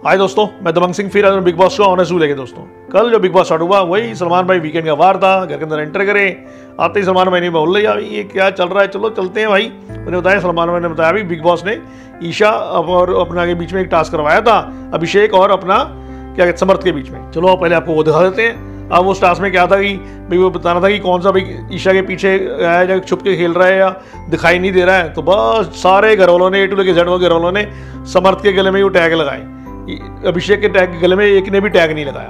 हाय दोस्तों, मैं दबंग सिंह फिर बिग बॉस शो ऑनर्स लेके दोस्तों। कल जो बिग बॉस स्टार्ट हुआ वही सलमान भाई वीकेंड का वार था। घर के अंदर एंटर करे आते ही सलमान भाई ने बोल लिया ये क्या चल रहा है, चलो चलते हैं भाई। मैंने बताया, सलमान भाई ने बताया भी बिग बॉस ने ईशा और अपना के बीच में एक टास्क करवाया था, अभिषेक और अपना क्या समर्थ के बीच में। चलो पहले आपको वो दिखा देते हैं। अब उस टास्क में क्या था कि भाई वो बताना था कि कौन सा भाई ईशा के पीछे है या छुप के खेल रहा है या दिखाई नहीं दे रहा है। तो बस सारे घर वालों ने ए टू लेके जेड घर वालों ने समर्थ के गले में वो टैग लगाए, अभिषेक के टैग के गले में एक ने भी टैग नहीं लगाया।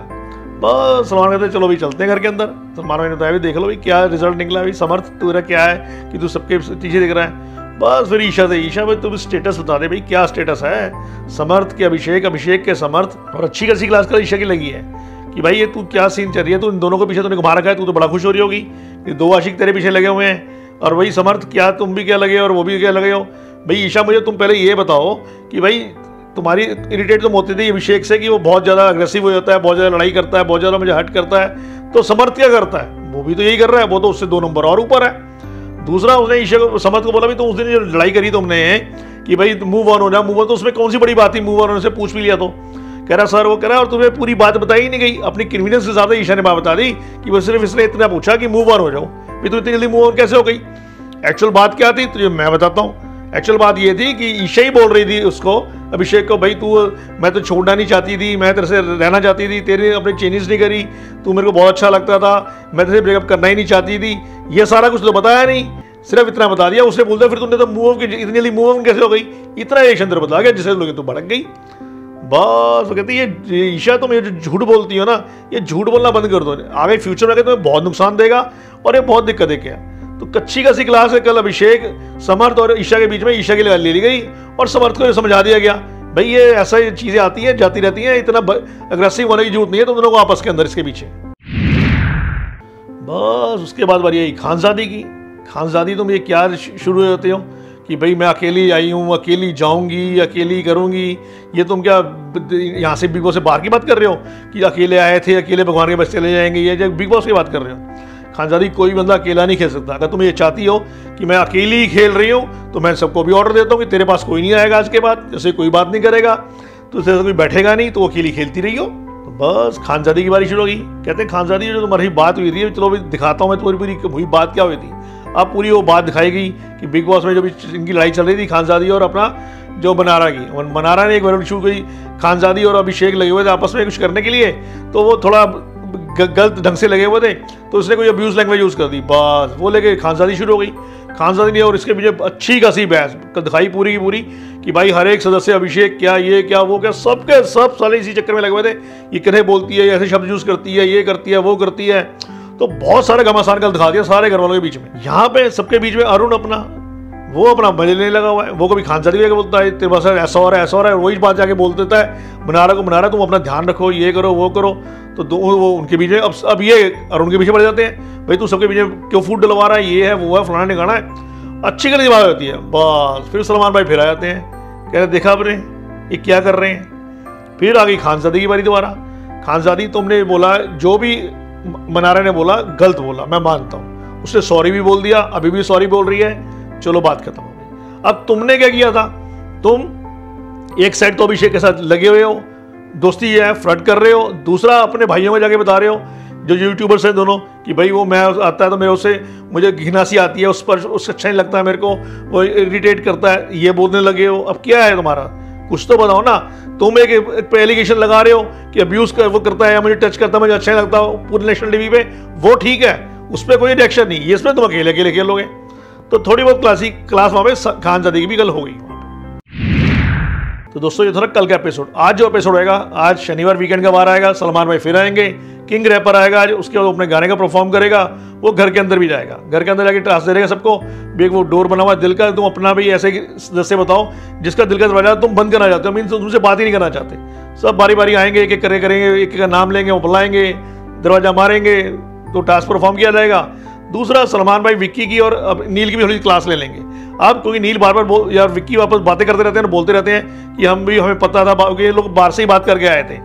बस सलमान कहते चलो भाई चलते हैं घर के अंदर। सलमान भाई ने बताया देख लो भाई क्या रिजल्ट निकला भाई, समर्थ तेरा क्या है कि तू सबके पीछे दिख रहा है। बस फिर ईशा से, ईशा भाई तुम स्टेटस बता दे भाई क्या स्टेटस है समर्थ के अभिषेक, अभिषेक के समर्थ। और अच्छी खासी क्लास का ईशा की लगी है कि भाई ये तू क्या सीन चल रही है, तू इन दोनों के पीछे तूने घुमा रखा है, तू तो बड़ा खुश हो रही होगी कि दो आशिक तेरे पीछे लगे हुए हैं। और वही समर्थ क्या तुम भी क्या लगे और वो भी क्या लगे हो। भाई ईशा मुझे तुम पहले ये बताओ कि भाई तुम्हारी इरिटेट तो होती थी अभिषेक से कि वो बहुत ज़्यादा अग्रेसिव हो जाता है, बहुत ज़्यादा लड़ाई करता है, बहुत ज़्यादा मुझे हर्ट करता है। तो समर्थ क्या करता है, वो भी तो यही कर रहा है, वो तो उससे 2 नंबर और ऊपर है। दूसरा उसने ईशा को समर्थ को बोला भी तो उस दिन जो लड़ाई करी तुमने कि भाई मूव ऑन हो जा, मूव ऑन, तो उसमें कौन सी बड़ी बात थी मूव ऑन होने से, पूछ भी लिया तो कह रहा सर वो कह रहा और तुम्हें पूरी बात बताई ही नहीं गई। अपनी कन्वीनियंस के साथ ईशा ने बात बता दी कि वो सिर्फ इसने इतना पूछा कि मूव ऑन हो जाओ। भी तो इतनी जल्दी मूव ऑन कैसे हो गई। एक्चुअल बात क्या थी तो मैं बताता हूँ। एक्चुअल बात ये थी कि ईशा ही बोल रही थी उसको, अभिषेक को, भाई तू मैं तो छोड़ना नहीं चाहती थी, मैं तेरे से रहना चाहती थी, तेरे अपने चेंजेस नहीं करी, तू मेरे को बहुत अच्छा लगता था, मैं तेरे से ब्रेकअप करना ही नहीं चाहती थी। ये सारा कुछ तो बताया नहीं, सिर्फ इतना बता दिया। उसने बोलता फिर तुमने तो मूव ऑन इतनी जल्दी मूव ऑन कैसे हो गई, इतना रिएक्शन तेरे बता गया जिससे लोग तो भड़क गई। बस वो कहती है ये ईशा तुम ये जो झूठ बोलती हो ना, ये झूठ बोलना बंद कर दो, आगे फ्यूचर में तुम्हें बहुत नुकसान देगा और ये बहुत दिक्कत है क्या। तो कच्ची कसी क्लास है कल अभिषेक, समर्थ और ईशा के बीच में। ईशा की ले ली गई और समर्थ को समझा दिया गया भाई ये ऐसा चीजें आती हैं जाती रहती हैं, इतना अग्रेसिव होने की जरूरत नहीं है तुम दोनों को आपस के अंदर इसके पीछे। बस उसके बाद बारी आई खानजादी की। खानजादी तुम ये क्या शुरू होते हो कि भाई मैं अकेली आई हूँ, अकेली जाऊंगी, अकेली करूंगी। ये तुम क्या यहाँ से बिग बॉस से बाहर की बात कर रहे हो कि अकेले आए थे, अकेले भगवान के बस चले जाएंगे, ये जो बिग बॉस की बात कर रहे हो। खानजादी कोई बंदा अकेला नहीं खेल सकता। अगर तुम ये चाहती हो कि मैं अकेली ही खेल रही हूँ तो मैं सबको भी ऑर्डर देता हूँ कि तेरे पास कोई नहीं आएगा आज के बाद, जैसे कोई बात नहीं करेगा, तो जैसे कोई बैठेगा नहीं, तो अकेली खेलती रही हो। तो बस खानजादी की बारी शुरू होगी। कहते हैं खानजादी जो तुम्हारी बात हुई थी, चलो दिखाता हूँ मैं तुम्हारी पूरी हुई बात क्या हुई थी। अब पूरी वो बात दिखाई गई कि बिग बॉस में जो भी इनकी लड़ाई चल रही थी खानजादी और अपना जो बनारा की, बनारा ने एक बार शुरू की, खानजादी और अभिषेक लगे हुए थे आपस में कुछ करने के लिए, तो वो थोड़ा गलत ढंग से लगे हुए थे, तो उसने कोई अब्यूज लैंग्वेज यूज़ कर दी। बस वो लेके खानजादी शुरू हो गई। खानजादी ने और इसके पीछे अच्छी खासी बहस दिखाई पूरी की पूरी कि भाई हर एक सदस्य अभिषेक क्या, ये क्या, वो क्या, सबके सब साले इसी चक्कर में लगे हुए थे। ये कितने बोलती है, ऐसे शब्द यूज़ करती है, ये करती है, वो करती है। तो बहुत सारे घमासान कल दिखा दिया सारे घर वालों के बीच में। यहाँ पे सबके बीच में अरुण अपना मजे लेने लगा हुआ है। वो कभी खानजादी को बोलता है तेरे पास ऐसा हो रहा है, ऐसा हो रहा है, वही बात जाके बोल देता है बनारा को, बनारा तुम अपना ध्यान रखो, ये करो वो करो। तो वो उनके बीच में अब ये अरुण के पीछे पड़ जाते हैं, भाई तू सबके बीच में क्यों फूड डलवा रहा है, ये है वो है फलाना निकाना है। अच्छी गलत बात होती है। बस फिर सलमान भाई फिर आ जाते हैं, कह रहे देखा आपने ये क्या कर रहे हैं। फिर आ गई खानजादी की बारी दोबारा। खानजादी तुमने बोला जो भी मनारा ने बोला गलत बोला, मैं मानता हूँ, उसने सॉरी भी बोल दिया, अभी भी सॉरी बोल रही है, चलो बात खत्म हो गई। अब तुमने क्या किया था, तुम एक साइड तो अभिषेक के साथ लगे हुए हो, दोस्ती है, फ्लर्ट कर रहे हो, दूसरा अपने भाइयों में जाके बता रहे हो जो यूट्यूबर्स हैं दोनों कि भाई वो मैं आता है तो मेरे उससे मुझे घिना सी आती है, उस पर उससे अच्छा नहीं लगता है मेरे को, वो इरिटेट करता है, ये बोलने लगे हो। अब क्या है तुम्हारा, कुछ तो बताओ ना। तुम एक एलिगेशन लगा रहे हो कि अब्यूज कर वो करता है, मुझे टच करता है, मुझे अच्छा नहीं लगता पूरे नेशनल टीवी पे, वो ठीक है, उस पर कोई रिएक्शन नहीं, ये इसमें तुम अकेले अकेले खेलोगे। तो थोड़ी बहुत क्लास वहाँ पे खानजादी की भी गल हो गई। तो दोस्तों ये था कल का एपिसोड। आज जो एपिसोड आएगा, आज शनिवार वीकेंड का बार आएगा, सलमान भाई फिर आएंगे, किंग रैपर आएगा आज, उसके बाद अपने गाने का परफॉर्म करेगा, वो घर के अंदर भी जाएगा, घर के अंदर जाके टास्क दे देगा सबको। भी वो डोर बना हुआ दिल का, तुम अपना भी ऐसे सदस्य बताओ जिसका दिल का दरवाजा तुम बंद करना चाहते हो, मीन तुमसे बात ही नहीं करना चाहते। सब बारी बारी आएंगे, एक एक करेंगे, एक एक का नाम लेंगे, वो बुलाएंगे, दरवाजा मारेंगे, तो टास्क परफॉर्म किया जाएगा। दूसरा सलमान भाई विक्की की और अब नील की भी थोड़ी क्लास ले लेंगे। अब क्योंकि नील बार बार यार विक्की वापस बातें करते रहते हैं, बोलते रहते हैं कि हमें पता था, ये लोग बाहर से ही बात करके आए थे।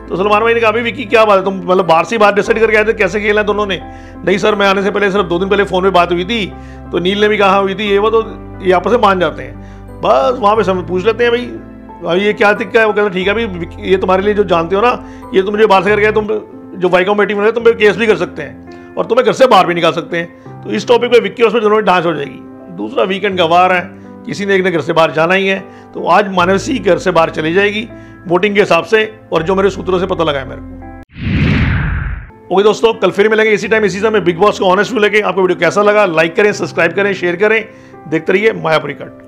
तो सलमान भाई ने कहा अभी विक्की क्या बात है, तुम मतलब बाहर से बात डिसाइड करके आए थे, कैसे खेला है दोनों ने। नहीं सर मैं आने से पहले सिर्फ 2 दिन पहले फोन पे बात हुई थी, तो नील ने भी कहा हुई थी, ये वो, तो ये आपस में मान जाते हैं। बस वहाँ पे सब पूछ लेते हैं भाई अब ये क्या दिक्कत है? वो कहते ठीक है भाई, ये तुम्हारे लिए जो जानते हो ना, ये तुम मुझे बाहर से करके तुम जो वाईकॉम मीटिंग में तुम पे केस भी कर सकते हैं और तुम्हें घर से बाहर भी निकाल सकते हैं। तो इस टॉपिक पे विक्की और उसमें दोनों में डांस हो जाएगी। दूसरा, वीकेंड का वार है, किसी ने एक ने घर से बाहर जाना ही है, तो आज मानसी घर से बाहर चली जाएगी वोटिंग के हिसाब से, और जो मेरे सूत्रों से पता लगा है मेरे को। ओके दोस्तों, कल फिर मिलेंगे इसी टाइम इसी समय बिग बॉस का ऑनेस्ट व्यू लेके। आपको वीडियो कैसा लगा? लाइक करें, सब्सक्राइब करें, शेयर करें, देखते रहिए मायापुरी कट।